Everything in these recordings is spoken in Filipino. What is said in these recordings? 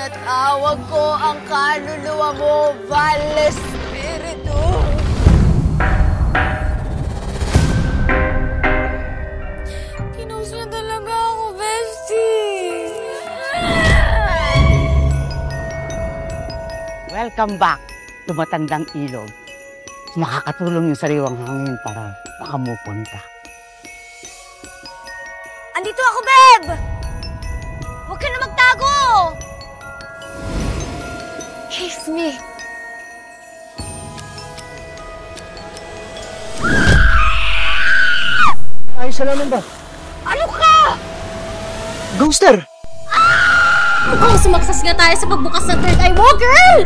Tinatawag ko ang kaluluwa mo, Vale Espiritu. Kinus na talaga ako, bestie. Welcome back to Matandang Ilog. Makakatulong yung sariwang hangin para makamupon ka. Andito ako, Beb! Huwag ka na magtago! Kiss me. Ayos na naman ba? Ano ka? Ghoster! Mukhang sumaksas nga tayo sa pagbukas ng third eye mo, girl!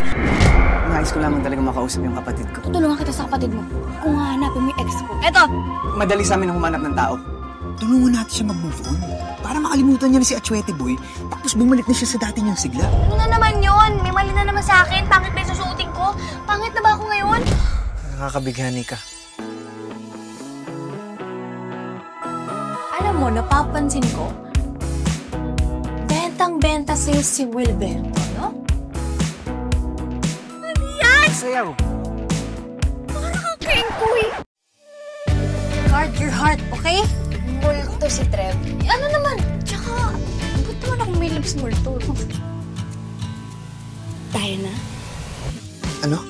Nais ko lamang talaga makausap yung kapatid ko. Tutulungan kita sa kapatid mo. Kung hahanapin mo yung ex ko. Eto! Madali sa amin humanap ng tao. Tulungan natin siya mag-move on. Para makalimutan niya na si Achwete Boy, tapos bumalik na siya sa dati niyang sigla. Ano na naman yun? May mali na naman sa akin. Pangit ba yung susuotin ko? Pangit na ba ako ngayon? Nakakabighani ka. Alam mo, napapansin ko, bentang-benta sa'yo si Wilberto, no? Ano yan? Sayaw! Parang kang kengkoy. Guard your heart, okay? Multo si Trev. Ano naman? Tsaka, ba't naman ako may lips multo? Tayo na? Ano?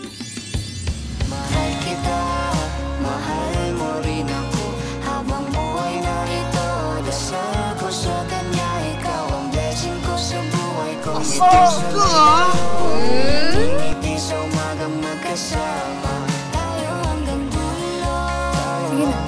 Mahal kita, mahal mo rin ako. Habang buhay na ito, dasal ko sa kanya. Ikaw ang blessing ko sa buhay ko. Ngiti sa umagang magkasama. Tayo hanggang dulo. Sige na.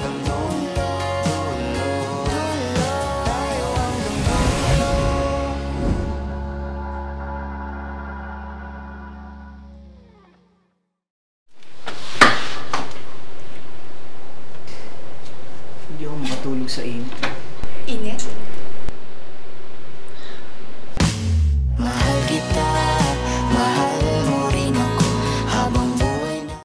Hindi ako makatulog sa init. Init?